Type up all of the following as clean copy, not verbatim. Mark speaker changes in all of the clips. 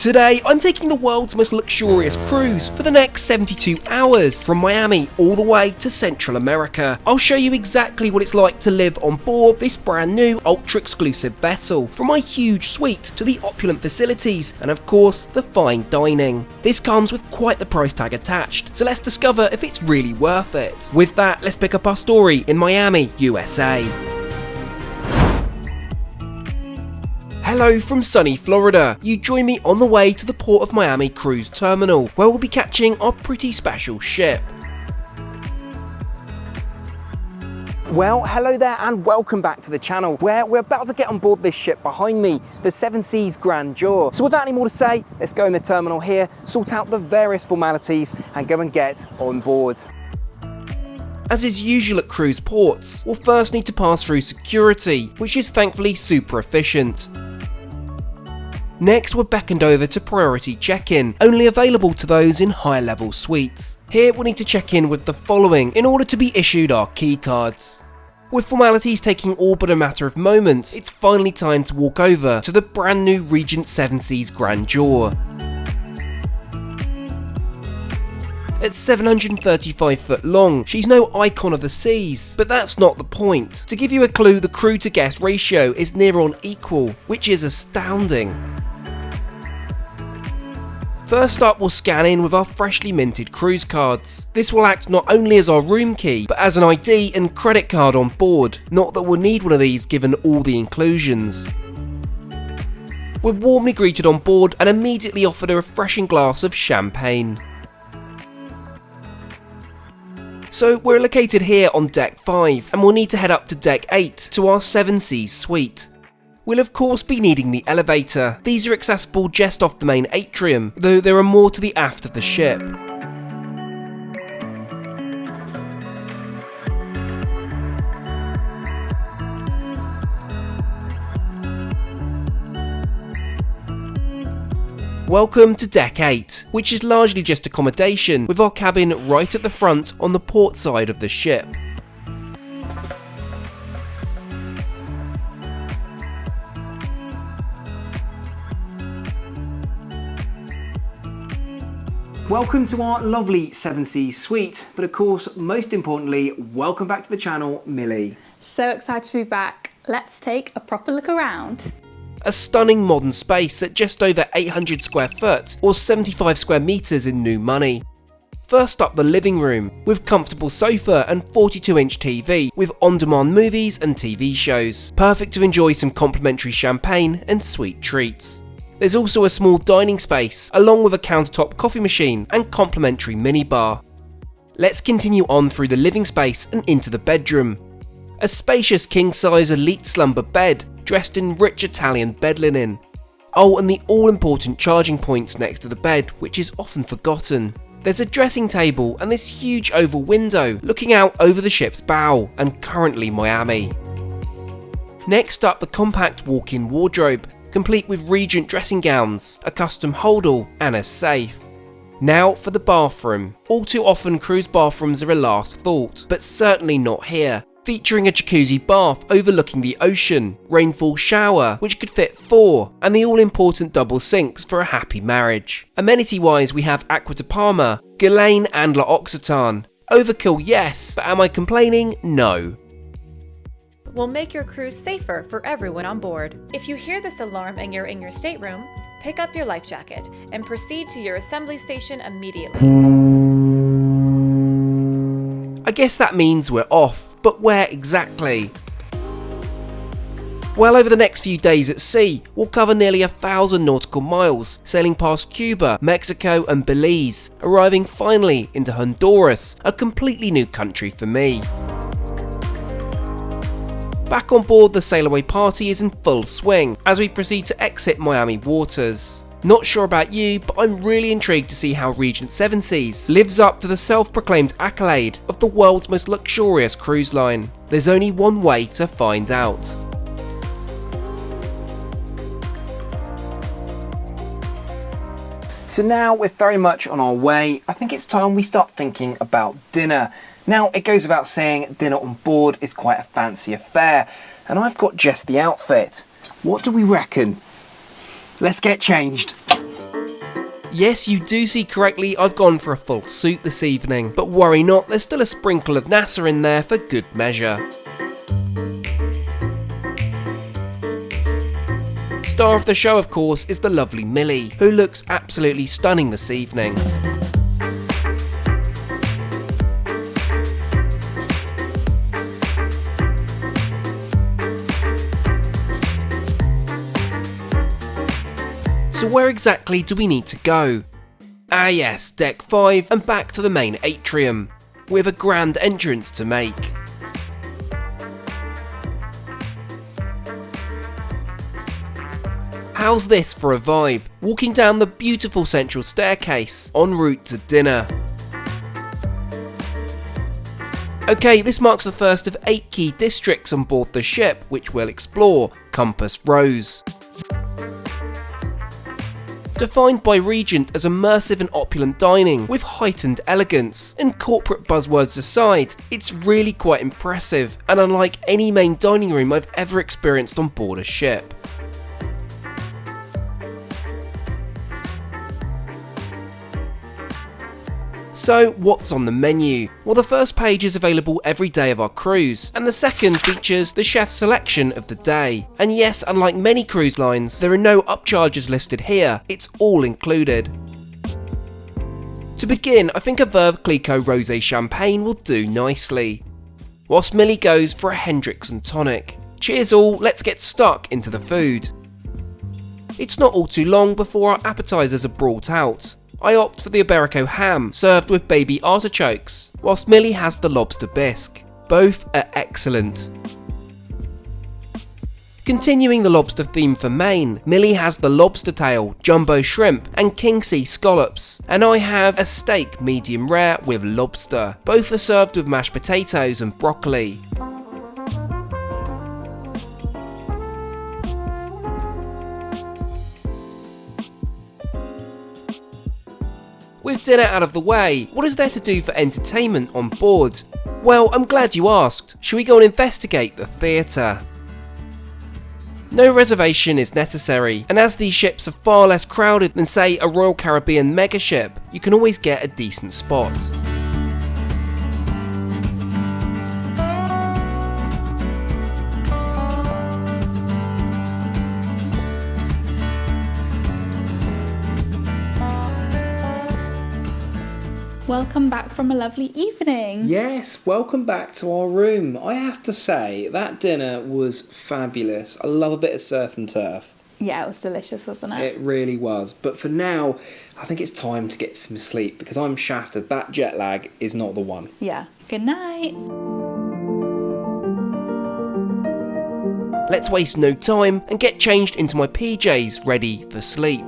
Speaker 1: Today, I'm taking the world's most luxurious cruise for the next 72 hours, from Miami all the way to Central America. I'll show you exactly what it's like to live on board this brand new ultra-exclusive vessel, from my huge suite to the opulent facilities, and of course, the fine dining. This comes with quite the price tag attached, so let's discover if it's really worth it. With that, let's pick up our story in Miami, USA. Hello from sunny Florida. You join me on the way to the Port of Miami Cruise Terminal, where we'll be catching our pretty special ship. Well, hello there and welcome back to the channel, where we're about to get on board this ship behind me, the Seven Seas Grandeur. So without any more to say, let's go in the terminal here, sort out the various formalities and go and get on board. As is usual at cruise ports, we'll first need to pass through security, which is thankfully super efficient. Next, we're beckoned over to priority check-in, only available to those in higher level suites. Here we'll need to check in with the following in order to be issued our key cards. With formalities taking all but a matter of moments, it's finally time to walk over to the brand new Regent Seven Seas Grandeur. At 735 foot long, she's no icon of the seas, but that's not the point. To give you a clue, the crew to guest ratio is near on equal, which is astounding. First up, we'll scan in with our freshly minted cruise cards. This will act not only as our room key, but as an ID and credit card on board. Not that we'll need one of these given all the inclusions. We're warmly greeted on board and immediately offered a refreshing glass of champagne. So we're located here on deck 5 and we'll need to head up to deck 8 to our Seven Seas suite. We'll of course be needing the elevator. These are accessible just off the main atrium, though there are more to the aft of the ship. Welcome to deck 8, which is largely just accommodation, with our cabin right at the front on the port side of the ship. Welcome to our lovely Seven Seas suite, but of course, most importantly, welcome back to the channel, Millie.
Speaker 2: So excited to be back. Let's take a proper look around.
Speaker 1: A stunning modern space at just over 800 square foot, or 75 square meters in new money. First up, the living room, with comfortable sofa and 42-inch TV, with on-demand movies and TV shows. Perfect to enjoy some complimentary champagne and sweet treats. There's also a small dining space, along with a countertop coffee machine and complimentary minibar. Let's continue on through the living space and into the bedroom. A spacious king-size elite slumber bed, dressed in rich Italian bed linen. Oh, and the all-important charging points next to the bed, which is often forgotten. There's a dressing table and this huge oval window looking out over the ship's bow, and currently Miami. Next up, the compact walk-in wardrobe, complete with Regent dressing gowns, a custom holdall and a safe. Now for the bathroom. All too often cruise bathrooms are a last thought, but certainly not here. Featuring a jacuzzi bath overlooking the ocean, rainfall shower which could fit 4, and the all-important double sinks for a happy marriage. Amenity-wise, we have Aqua de Parma, Guerlain and L'Occitane. Overkill, yes, but am I complaining? No.
Speaker 3: Will make your cruise safer for everyone on board. If you hear this alarm and you're in your stateroom, pick up your life jacket and proceed to your assembly station immediately.
Speaker 1: I guess that means we're off, but where exactly? Well, over the next few days at sea, we'll cover nearly 1,000 nautical miles, sailing past Cuba, Mexico and Belize, arriving finally into Honduras, a completely new country for me. Back on board, the sail away party is in full swing as we proceed to exit Miami waters. Not sure about you, but I'm really intrigued to see how Regent Seven Seas lives up to the self-proclaimed accolade of the world's most luxurious cruise line. There's only one way to find out. So now we're very much on our way. I think it's time we start thinking about dinner. Now, it goes without saying, dinner on board is quite a fancy affair, and I've got just the outfit. What do we reckon? Let's get changed. Yes, you do see correctly, I've gone for a full suit this evening, but worry not, there's still a sprinkle of NASA in there for good measure. Star of the show, of course, is the lovely Millie, who looks absolutely stunning this evening. So where exactly do we need to go? Ah yes, deck 5 and back to the main atrium, with a grand entrance to make. How's this for a vibe? Walking down the beautiful central staircase, en route to dinner. Okay, this marks the first of 8 key districts on board the ship, which we'll explore. Compass Rose. Defined by Regent as immersive and opulent dining with heightened elegance, and corporate buzzwords aside, it's really quite impressive and unlike any main dining room I've ever experienced on board a ship. So what's on the menu? Well, the first page is available every day of our cruise, and the second features the chef's selection of the day. And yes, unlike many cruise lines, there are no upcharges listed here, it's all included. To begin, I think a Veuve Clicquot Rosé Champagne will do nicely, whilst Millie goes for a Hendrick's and tonic. Cheers all, let's get stuck into the food. It's not all too long before our appetizers are brought out. I opt for the Iberico ham, served with baby artichokes, whilst Millie has the lobster bisque. Both are excellent. Continuing the lobster theme for main, Millie has the lobster tail, jumbo shrimp and king sea scallops, and I have a steak medium rare with lobster. Both are served with mashed potatoes and broccoli. With dinner out of the way, what is there to do for entertainment on board? Well, I'm glad you asked. Shall we go and investigate the theatre? No reservation is necessary, and as these ships are far less crowded than say a Royal Caribbean megaship, you can always get a decent spot.
Speaker 2: Welcome back from a lovely evening.
Speaker 4: Yes, welcome back to our room. I have to say, that dinner was fabulous. I love a bit of surf and turf.
Speaker 2: Yeah, it was delicious, wasn't it?
Speaker 4: It really was. But for now, I think it's time to get some sleep because I'm shattered. That jet lag is not the one.
Speaker 2: Yeah. Good night.
Speaker 1: Let's waste no time and get changed into my PJs ready for sleep.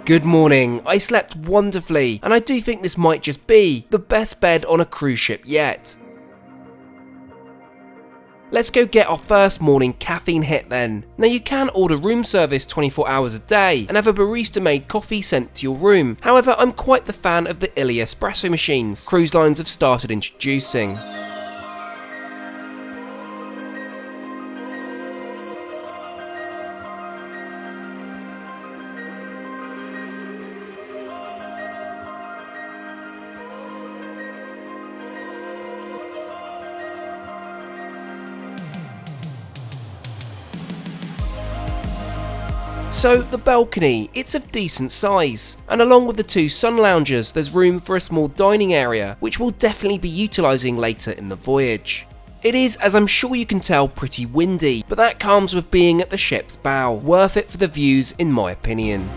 Speaker 1: Good morning, I slept wonderfully, and I do think this might just be the best bed on a cruise ship yet. Let's go get our first morning caffeine hit then. Now you can order room service 24 hours a day and have a barista made coffee sent to your room. However, I'm quite the fan of the Illy espresso machines cruise lines have started introducing. So the balcony, it's of decent size, and along with the 2 sun loungers there's room for a small dining area which we'll definitely be utilising later in the voyage. It is, as I'm sure you can tell, pretty windy, but that comes with being at the ship's bow, worth it for the views in my opinion.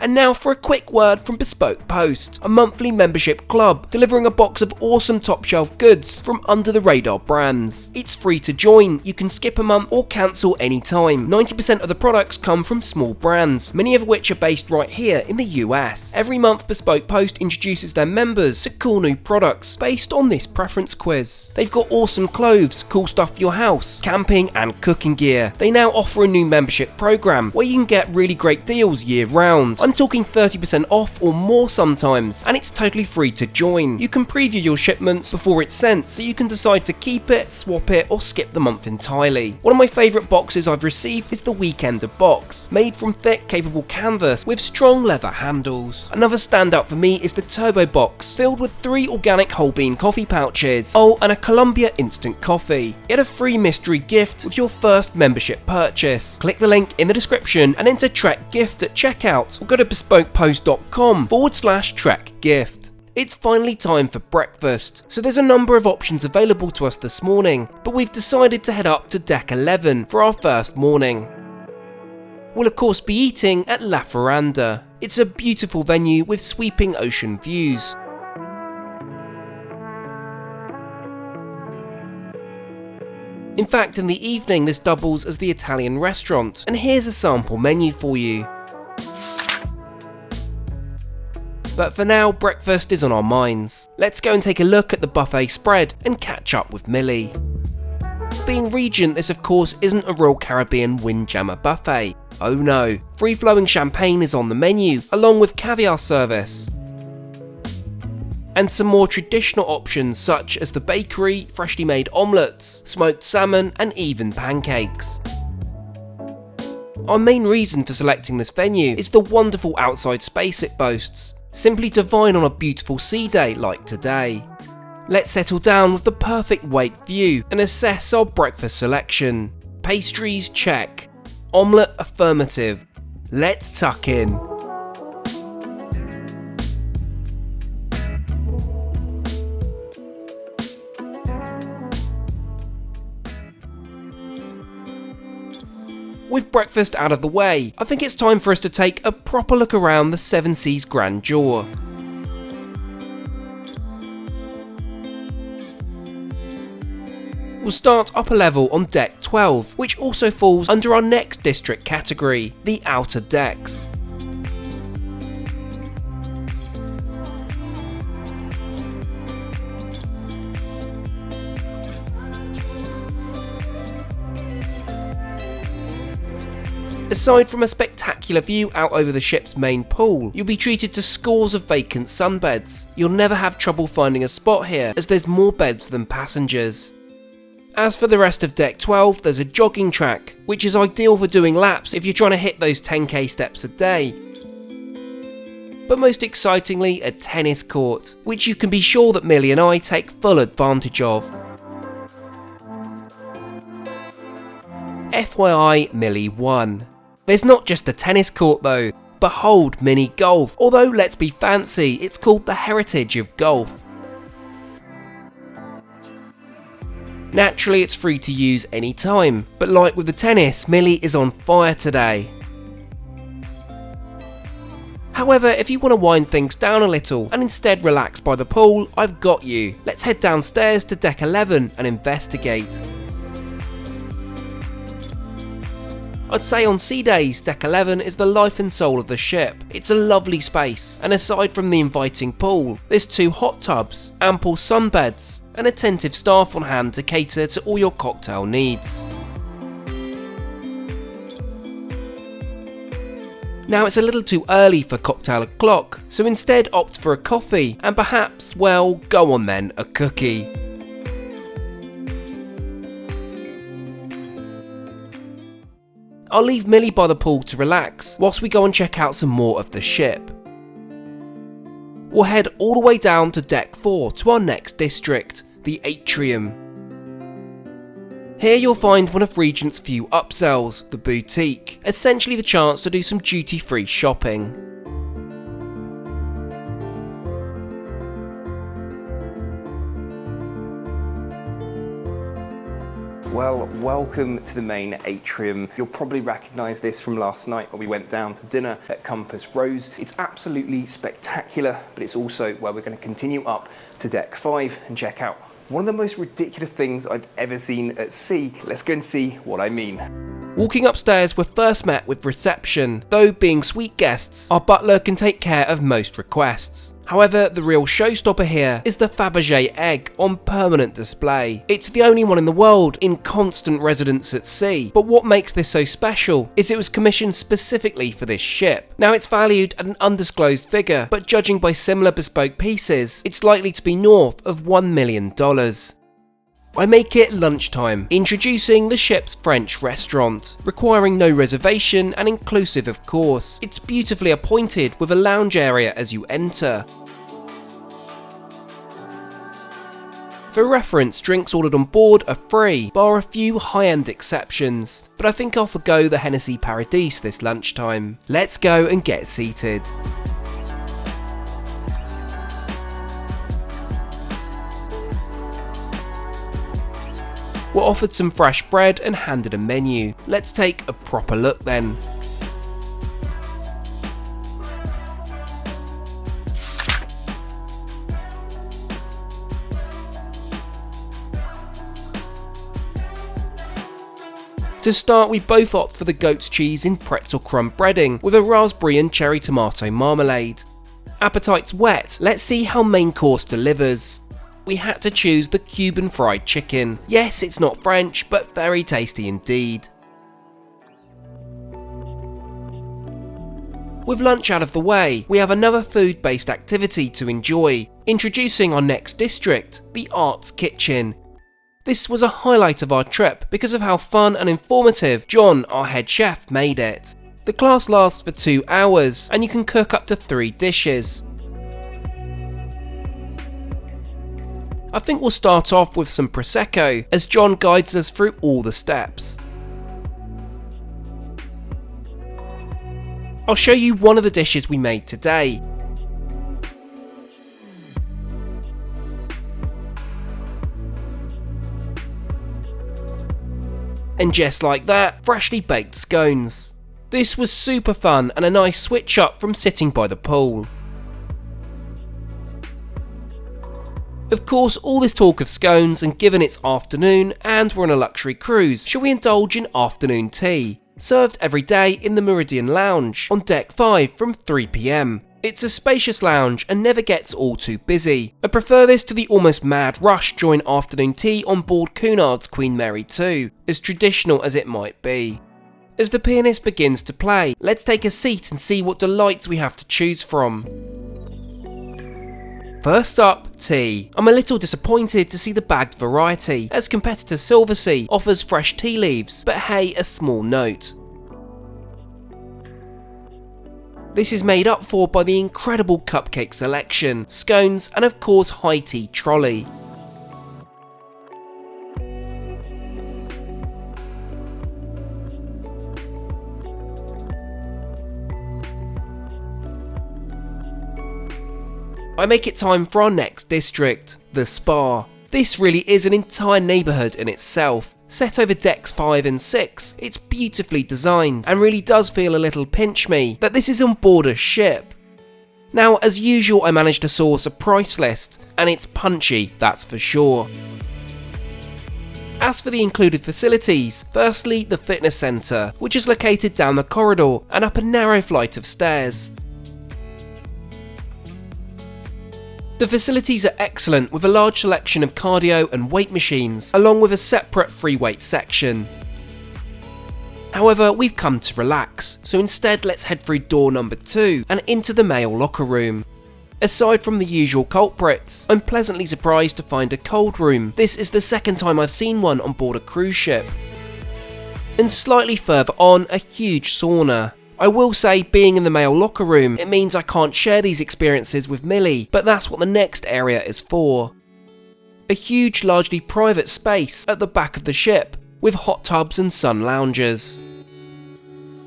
Speaker 1: And now for a quick word from Bespoke Post, a monthly membership club delivering a box of awesome top shelf goods from under the radar brands. It's free to join, you can skip a month or cancel anytime. 90% of the products come from small brands, many of which are based right here in the US. Every month Bespoke Post introduces their members to cool new products based on this preference quiz. They've got awesome clothes, cool stuff for your house, camping and cooking gear. They now offer a new membership program where you can get really great deals year round. I'm talking 30% off or more sometimes, and it's totally free to join. You can preview your shipments before it's sent, so you can decide to keep it, swap it, or skip the month entirely. One of my favourite boxes I've received is the Weekender box, made from thick, capable canvas with strong leather handles. Another standout for me is the Turbo box, filled with 3 organic whole bean coffee pouches, and a Columbia instant coffee. Get a free mystery gift with your first membership purchase. Click the link in the description and enter Trek Gift at checkout, or go to bespokepost.com/Trek Gift. It's finally time for breakfast, so there's a number of options available to us this morning, but we've decided to head up to Deck 11 for our first morning. We'll of course be eating at La Ferranda. It's a beautiful venue with sweeping ocean views. In fact, in the evening this doubles as the Italian restaurant, and here's a sample menu for you. But for now, breakfast is on our minds. Let's go and take a look at the buffet spread and catch up with Millie. Being Regent, this of course isn't a Royal Caribbean Windjammer buffet. Oh no, free-flowing champagne is on the menu, along with caviar service. And some more traditional options such as the bakery, freshly made omelettes, smoked salmon and even pancakes. Our main reason for selecting this venue is the wonderful outside space it boasts, simply divine on a beautiful sea day like today. Let's settle down with the perfect wake view and assess our breakfast selection. Pastries, check. Omelette, affirmative. Let's tuck in. With breakfast out of the way, I think it's time for us to take a proper look around the Seven Seas Grandeur. We'll start upper level on Deck 12, which also falls under our next district category, the Outer Decks. Aside from a spectacular view out over the ship's main pool, you'll be treated to scores of vacant sunbeds. You'll never have trouble finding a spot here, as there's more beds than passengers. As for the rest of Deck 12, there's a jogging track, which is ideal for doing laps if you're trying to hit those 10k steps a day. But most excitingly, a tennis court, which you can be sure that Millie and I take full advantage of. FYI, Millie won. There's not just a tennis court though. Behold mini golf, although let's be fancy, it's called the Heritage of Golf. Naturally it's free to use any time, but like with the tennis, Millie is on fire today. However, if you want to wind things down a little and instead relax by the pool, I've got you. Let's head downstairs to Deck 11 and investigate. I'd say on sea days, Deck 11 is the life and soul of the ship. It's a lovely space, and aside from the inviting pool, there's 2 hot tubs, ample sunbeds, and attentive staff on hand to cater to all your cocktail needs. Now it's a little too early for cocktail o'clock, so instead opt for a coffee, and perhaps, well, go on then, a cookie. I'll leave Millie by the pool to relax, whilst we go and check out some more of the ship. We'll head all the way down to Deck 4 to our next district, the Atrium. Here you'll find one of Regent's few upsells, the Boutique, essentially the chance to do some duty-free shopping.
Speaker 4: Well, welcome to the main atrium. You'll probably recognise this from last night when we went down to dinner at Compass Rose. It's absolutely spectacular, but it's also where we're going to continue up to deck 5 and check out one of the most ridiculous things I've ever seen at sea. Let's go and see what I mean.
Speaker 1: Walking upstairs, we're first met with reception. Though being sweet guests, our butler can take care of most requests. However, the real showstopper here is the Fabergé egg on permanent display. It's the only one in the world in constant residence at sea, but what makes this so special is it was commissioned specifically for this ship. Now it's valued at an undisclosed figure, but judging by similar bespoke pieces, it's likely to be north of $1 million. I make it lunchtime, introducing the ship's French restaurant, requiring no reservation and inclusive of course. It's beautifully appointed with a lounge area as you enter. For reference, drinks ordered on board are free, bar a few high-end exceptions, but I think I'll forgo the Hennessy Paradis this lunchtime. Let's go and get seated. We're offered some fresh bread and handed a menu. Let's take a proper look then. To start, we both opt for the goat's cheese in pretzel crumb breading with a raspberry and cherry tomato marmalade. Appetite's wet, let's see how main course delivers. We had to choose the Cuban fried chicken. Yes, it's not French, but very tasty indeed. With lunch out of the way, we have another food-based activity to enjoy, introducing our next district, the Arts Kitchen. This was a highlight of our trip because of how fun and informative John, our head chef, made it. The class lasts for 2 hours, and you can cook up to 3 dishes. I think we'll start off with some Prosecco, as John guides us through all the steps. I'll show you one of the dishes we made today. And just like that, freshly baked scones. This was super fun and a nice switch up from sitting by the pool. Of course, all this talk of scones, and given it's afternoon and we're on a luxury cruise, shall we indulge in afternoon tea? Served every day in the Meridian Lounge on deck 5 from 3 PM. It's a spacious lounge and never gets all too busy. I prefer this to the almost mad rush during afternoon tea on board Cunard's Queen Mary 2, as traditional as it might be. As the pianist begins to play, let's take a seat and see what delights we have to choose from. First up, tea. I'm a little disappointed to see the bagged variety, as competitor Silversea offers fresh tea leaves, but hey, a small note. This is made up for by the incredible cupcake selection, scones, and of course high tea trolley. I make it time for our next district, the spa. This really is an entire neighbourhood in itself. Set over decks 5 and 6, it's beautifully designed and really does feel a little pinch me that this is on board a ship. Now, as usual, I managed to source a price list, and it's punchy, that's for sure. As for the included facilities, firstly the fitness centre, which is located down the corridor and up a narrow flight of stairs. The facilities are excellent with a large selection of cardio and weight machines, along with a separate free weight section. However, we've come to relax, so instead let's head through door number 2 and into the male locker room. Aside from the usual culprits, I'm pleasantly surprised to find a cold room. This is the second time I've seen one on board a cruise ship. And slightly further on, a huge sauna. I will say, being in the male locker room, it means I can't share these experiences with Millie, but that's what the next area is for. A huge, largely private space at the back of the ship, with hot tubs and sun loungers.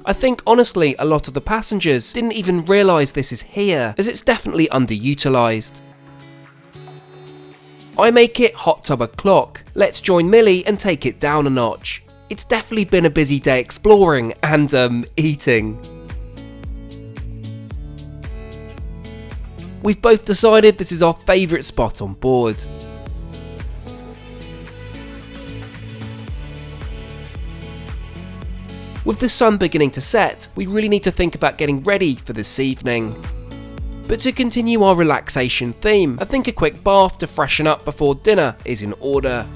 Speaker 1: I think honestly a lot of the passengers didn't even realise this is here, as it's definitely underutilised. I make it hot tub o'clock. let's join Millie and take it down a notch. It's definitely been a busy day exploring and eating. We've both decided this is our favourite spot on board. With the sun beginning to set, we really need to think about getting ready for this evening. But to continue our relaxation theme, I think a quick bath to freshen up before dinner is in order.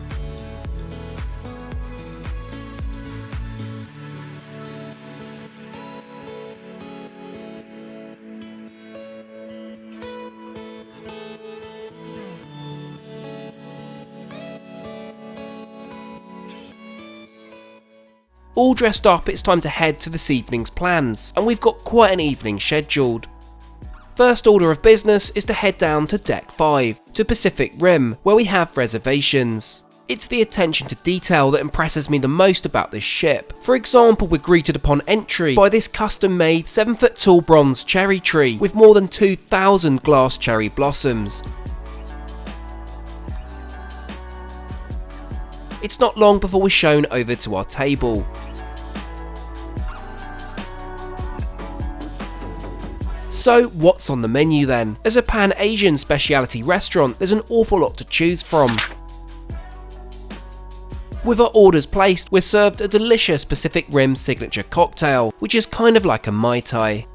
Speaker 1: All dressed up, it's time to head to this evening's plans, and we've got quite an evening scheduled. First order of business is to head down to Deck 5, to Pacific Rim, where we have reservations. It's the attention to detail that impresses me the most about this ship. For example, we're greeted upon entry by this custom-made 7-foot tall bronze cherry tree with more than 2,000 glass cherry blossoms. It's not long before we're shown over to our table. So what's on the menu then? As a Pan-Asian speciality restaurant, there's an awful lot to choose from. With our orders placed, we're served a delicious Pacific Rim signature cocktail, which is kind of like a Mai Tai.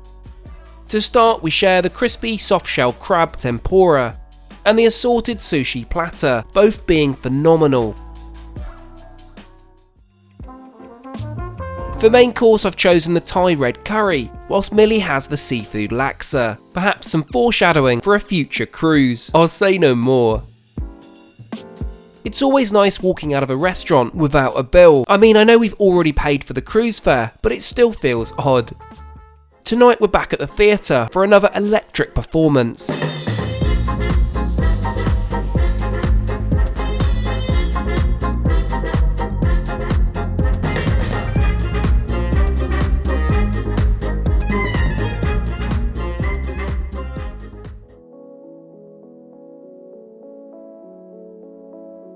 Speaker 1: To start, we share the crispy soft-shell crab tempura and the assorted sushi platter, both being phenomenal. For main course, I've chosen the Thai red curry, whilst Millie has the seafood laksa. Perhaps some foreshadowing for a future cruise. I'll say no more. It's always nice walking out of a restaurant without a bill. I mean, I know we've already paid for the cruise fare, but it still feels odd. Tonight we're back at the theatre for another electric performance.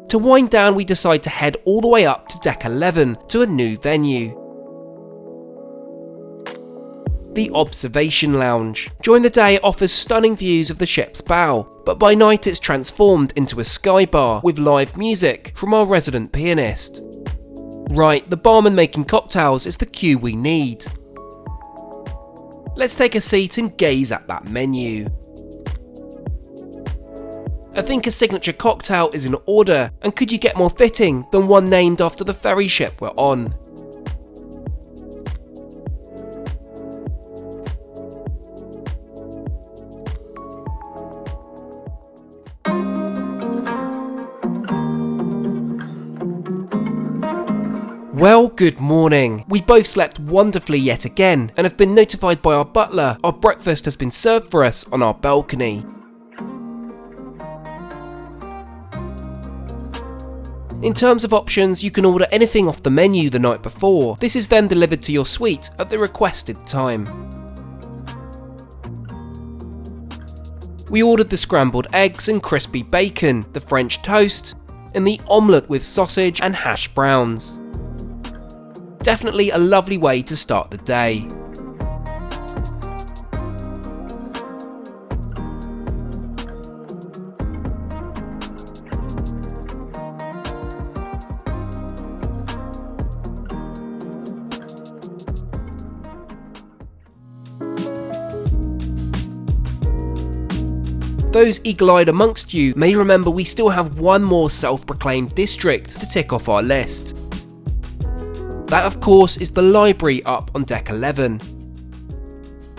Speaker 1: To wind down, we decide to head all the way up to Deck 11 to a new venue. The Observation Lounge. During the day it offers stunning views of the ship's bow, but by night it's transformed into a sky bar with live music from our resident pianist. Right, the barman making cocktails is the cue we need. Let's take a seat and gaze at that menu. I think a signature cocktail is in order, and could you get more fitting than one named after the ferry ship we're on? Well, good morning. We both slept wonderfully yet again, and have been notified by our butler our breakfast has been served for us on our balcony. In terms of options, you can order anything off the menu the night before. This is then delivered to your suite at the requested time. We ordered the scrambled eggs and crispy bacon, the French toast, and the omelette with sausage and hash browns. Definitely a lovely way to start the day. Those eagle-eyed amongst you may remember we still have one more self-proclaimed district to tick off our list. That of course is the library up on Deck 11.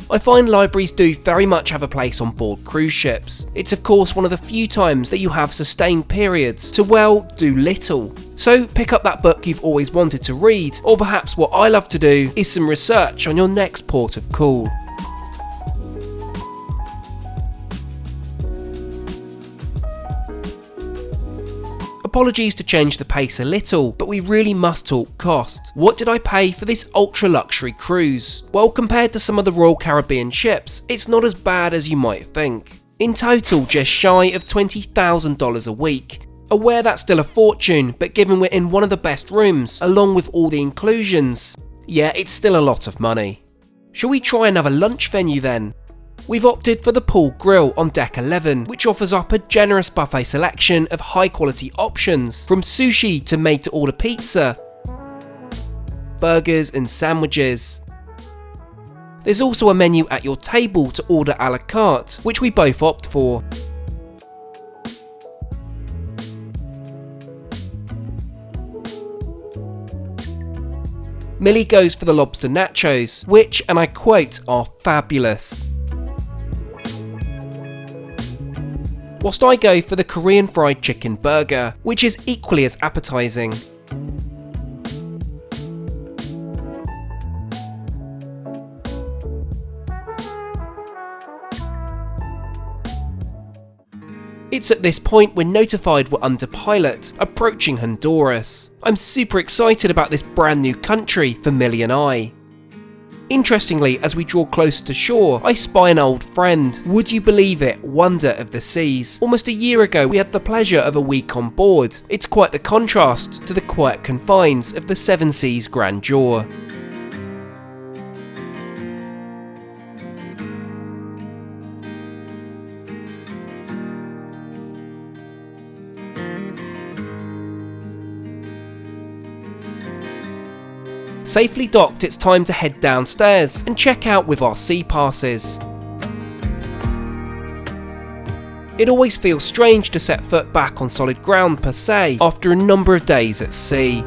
Speaker 1: I find libraries do very much have a place on board cruise ships. It's of course one of the few times that you have sustained periods to, well, do little. So pick up that book you've always wanted to read, or perhaps what I love to do is some research on your next port of call. Apologies to change the pace a little, but we really must talk cost. What did I pay for this ultra luxury cruise? Well, compared to some of the Royal Caribbean ships, it's not as bad as you might think. In total, just shy of $20,000 a week. Aware that's still a fortune, but given we're in one of the best rooms, along with all the inclusions, yeah, it's still a lot of money. Shall we try another lunch venue then? We've opted for the Pool Grill on deck 11, which offers up a generous buffet selection of high quality options, from sushi to made to order pizza, burgers and sandwiches. There's also a menu at your table to order a la carte, which we both opt for. Millie goes for the lobster nachos, which, and I quote, are fabulous. Whilst I go for the Korean fried chicken burger, which is equally as appetizing. It's at this point we're notified we're under pilot, approaching Honduras. I'm super excited about this brand new country for Millie and I. Interestingly, as we draw closer to shore, I spy an old friend. Would you believe it? Wonder of the Seas. Almost a year ago we had the pleasure of a week on board. It's quite the contrast to the quiet confines of the Seven Seas Grandeur. Safely docked, it's time to head downstairs and check out with our sea passes. It always feels strange to set foot back on solid ground per se after a number of days at sea.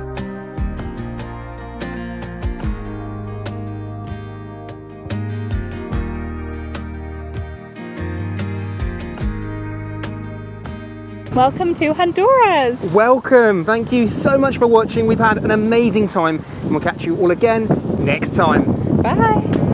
Speaker 2: Welcome to Honduras!
Speaker 4: Welcome, thank you so much for watching. We've had an amazing time and we'll catch you all again next time.
Speaker 2: Bye!